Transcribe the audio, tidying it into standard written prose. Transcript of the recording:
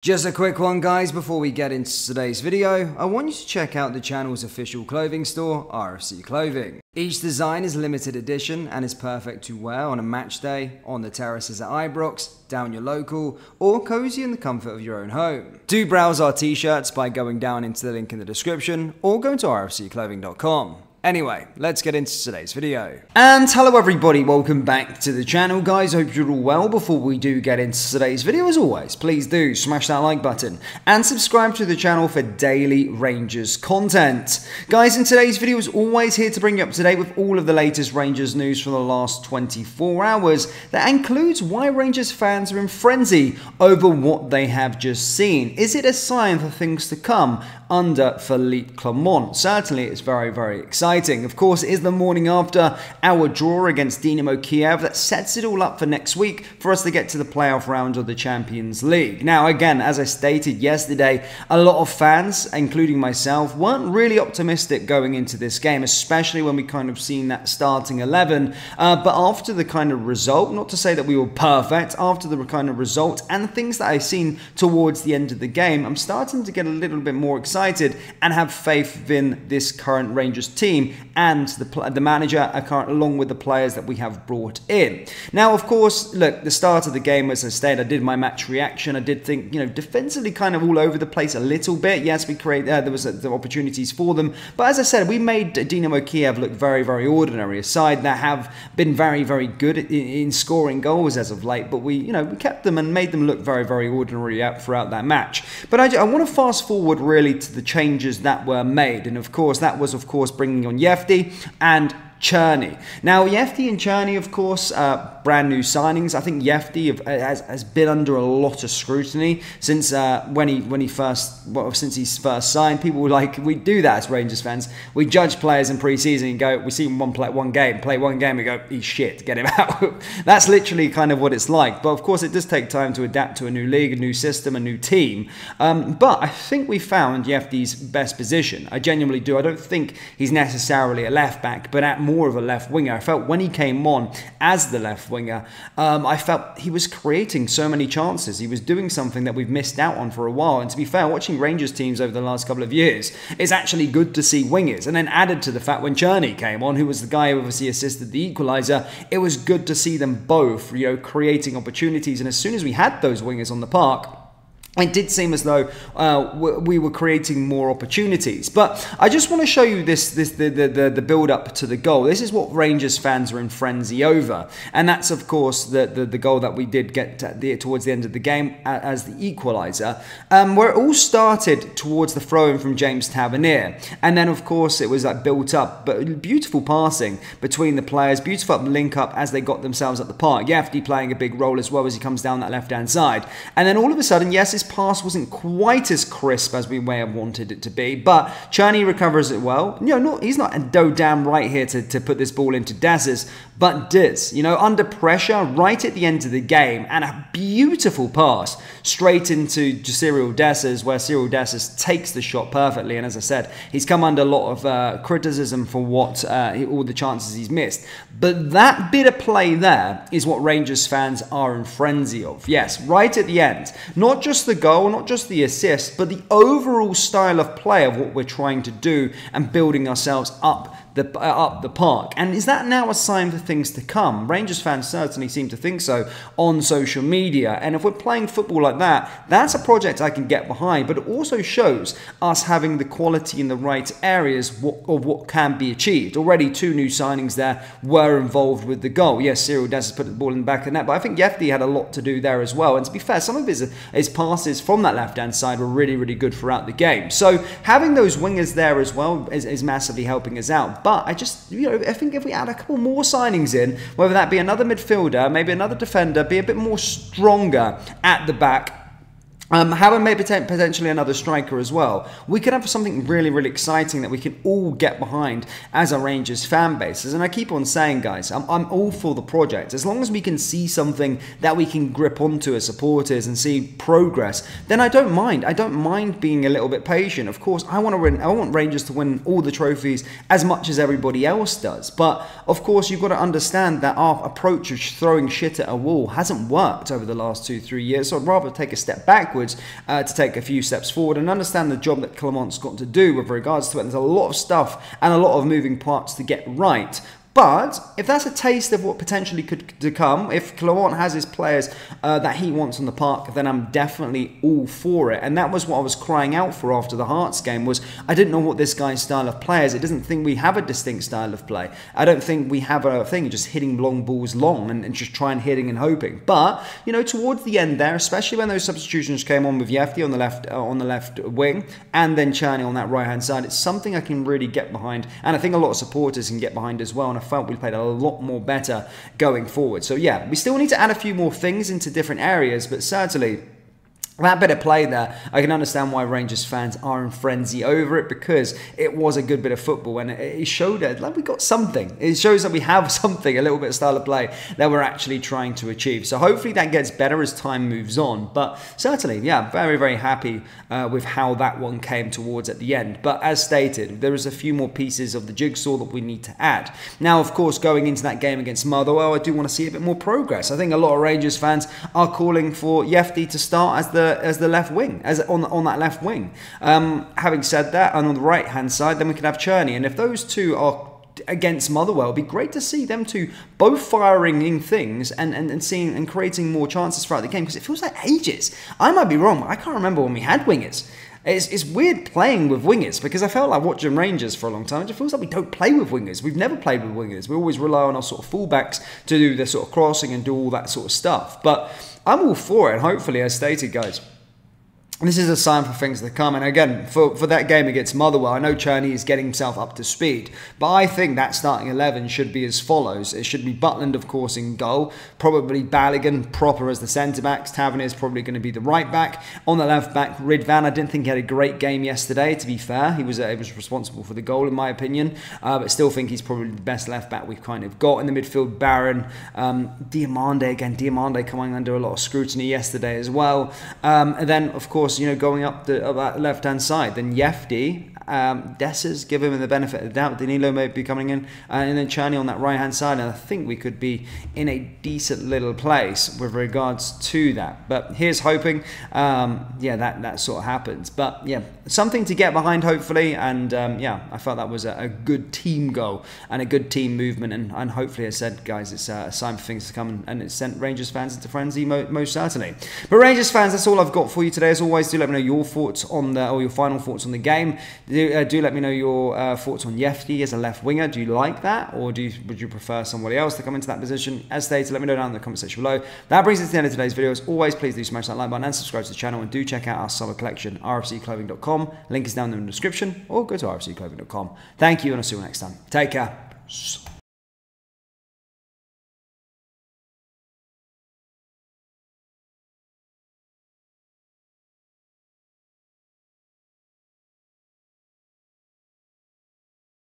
Just a quick one, guys, before we get into today's video. I want you to check out the channel's official clothing store, RFC Clothing. Each design is limited edition and is perfect to wear on a match day, on the terraces at Ibrox, down your local, or cozy in the comfort of your own home. Do browse our t-shirts by going down into the link in the description or going to rfcclothing.com. Anyway, let's get into today's video. And hello everybody, welcome back to the channel, guys. Hope you're all well. Before we do get into today's video, as always, please do smash that like button and subscribe to the channel for daily Rangers content. Guys, in today's video, as always, here to bring you up to date with all of the latest Rangers news from the last 24 hours. That includes why Rangers fans are in frenzy over what they have just seen. Is it a sign for things to come under Philippe Clement? Certainly, it's very, very exciting. Of course, it is the morning after our draw against Dynamo Kiev that sets it all up for next week for us to get to the playoff round of the Champions League. Now, again, as I stated yesterday, a lot of fans, including myself, weren't really optimistic going into this game, especially when we kind of seen that starting 11. But after the kind of result, not to say that we were perfect, after the kind of result and the things that I've seen towards the end of the game, I'm starting to get a little bit more excited and have faith in this current Rangers team and the manager, along with the players that we have brought in. Now, of course, look, the start of the game, as I stated, I did my match reaction. I did think, defensively kind of all over the place a little bit. Yes, we there was the opportunities for them. But as I said, we made Dynamo Kiev look very, very ordinary. A side that have been very, very good in scoring goals as of late. But we kept them and made them look very, very ordinary throughout that match. But I want to fast forward really to the changes that were made. And of course, that was, bringing on Yefti and Czerny. Now, Yefti and Czerny, of course, brand new signings. I think Yefti has been under a lot of scrutiny since since he's first signed. People were like, we do that as Rangers fans. We judge players in pre-season and go, we see him play one game, we go, he's shit, get him out. That's literally kind of what it's like. But of course, it does take time to adapt to a new league, a new system, a new team. But I think we found Yefti's best position. I genuinely do. I don't think he's necessarily a left back, but at more of a left winger. I felt when he came on as the left winger, I felt he was creating so many chances. He was doing something that we've missed out on for a while. And to be fair, watching Rangers teams over the last couple of years, it's actually good to see wingers. And then added to the fact when Czerny came on, who was the guy who obviously assisted the equaliser, it was good to see them both, creating opportunities. And as soon as we had those wingers on the park, it did seem as though we were creating more opportunities. But I just want to show you the build-up to the goal. This is what Rangers fans are in frenzy over. And that's, of course, the goal that we did get towards the end of the game as the equaliser, where it all started towards the throw-in from James Tavernier. And then, of course, it was built up, but beautiful passing between the players, beautiful link-up as they got themselves at the park. Yefti playing a big role as well as he comes down that left-hand side. And then all of a sudden, yes, his pass wasn't quite as crisp as we may have wanted it to be, but Czerny recovers it well. He's not a damn right here to put this ball into Dessers, but Diz, under pressure right at the end of the game, and a beautiful pass straight into Cyril Dessers, where Cyril Dessers takes the shot perfectly. And as I said, he's come under a lot of criticism for what all the chances he's missed. But that bit of play there is what Rangers fans are in frenzy of. Yes, right at the end. Not just the goal, not just the assist, but the overall style of play of what we're trying to do and building ourselves up the park. And is that now a sign for things to come? Rangers fans certainly seem to think so on social media. And if we're playing football like that, that's a project I can get behind. But it also shows us having the quality in the right areas of what can be achieved. Already 2 new signings there were involved with the goal. Yes, Cyril Dessers put the ball in the back of the net, but I think Yefti had a lot to do there as well. And to be fair, some of his passes from that left-hand side were really, really good throughout the game. So having those wingers there as well is massively helping us out. But I just, I think if we add a couple more signings in, whether that be another midfielder, maybe another defender, be a bit more stronger at the back, having maybe potentially another striker as well, we could have something really, really exciting that we can all get behind as a Rangers fan bases. And I keep on saying, guys, I'm all for the project. As long as we can see something that we can grip onto as supporters and see progress, then I don't mind. I don't mind being a little bit patient. Of course, I want Rangers to win all the trophies as much as everybody else does. But of course, you've got to understand that our approach of throwing shit at a wall hasn't worked over the last 2-3 years. So I'd rather take a step backwards backwards to take a few steps forward and understand the job that Clement's got to do with regards to it. There's a lot of stuff and a lot of moving parts to get right. But if that's a taste of what potentially could to come, if Clement has his players that he wants on the park, then I'm definitely all for it. And that was what I was crying out for after the Hearts game, was I didn't know what this guy's style of play is. It doesn't think we have a distinct style of play. I don't think we have a thing just hitting long balls long and just trying hitting and hoping. But, you know, towards the end there, especially when those substitutions came on with Yefti on the left wing and then Czerny on that right-hand side, it's something I can really get behind. And I think a lot of supporters can get behind as well. And I felt we played a lot more better going forward. So yeah, we still need to add a few more things into different areas, but certainly that bit of play there, I can understand why Rangers fans are in frenzy over it, because it was a good bit of football and it showed that like we got something. It shows that we have something, a little bit of style of play that we're actually trying to achieve. So hopefully that gets better as time moves on. But certainly, yeah, very, very happy with how that one came towards at the end. But as stated, there is a few more pieces of the jigsaw that we need to add. Now, of course, going into that game against Motherwell, I do want to see a bit more progress. I think a lot of Rangers fans are calling for Yefti to start as the left wing, as on that left wing. Having said that, and on the right hand side, then we can have Czerny, and if those two are against Motherwell, it'd be great to see them two both firing in things and seeing and creating more chances throughout the game, because it feels like ages. I might be wrong, but I can't remember when we had wingers. It's weird playing with wingers, because I felt like watching Rangers for a long time. It just feels like we don't play with wingers. We've never played with wingers. We always rely on our sort of fullbacks to do the sort of crossing and do all that sort of stuff. But I'm all for it, and hopefully, as stated, guys, this is a sign for things to come. And again, for that game against Motherwell, I know Czerny is getting himself up to speed, but I think that starting 11 should be as follows. It should be Butland, of course, in goal. Probably Balogun proper as the centre-backs. Tavernier is probably going to be the right-back. On the left-back, Ridvan. I didn't think he had a great game yesterday, to be fair. He was responsible for the goal, in my opinion, but still think he's probably the best left-back we've kind of got. In the midfield, Baron. Diamande, again, Diamande coming under a lot of scrutiny yesterday as well. And then, of course, you know, going up that left-hand side, then Yefti, Dessers, give him the benefit of the doubt. Danilo may be coming in, and then Czerny on that right-hand side, and I think we could be in a decent little place with regards to that. But here's hoping, yeah, that sort of happens. But yeah, something to get behind, hopefully, and yeah, I felt that was a good team goal and a good team movement, and hopefully, as I said, guys, it's a sign for things to come, and it sent Rangers fans into frenzy, most certainly. But Rangers fans, that's all I've got for you today. As always, do let me know your thoughts on or your final thoughts on the game. Do let me know your thoughts on Yefti as a left winger. Do you like that, or would you prefer somebody else to come into that position? As stated, let me know down in the comment section below. That brings us to the end of today's video. As always, please do smash that like button and subscribe to the channel, and do check out our summer collection, rfcclothing.com. Link is down in the description, or go to rfcclothing.com. Thank you, and I'll see you next time. Take care.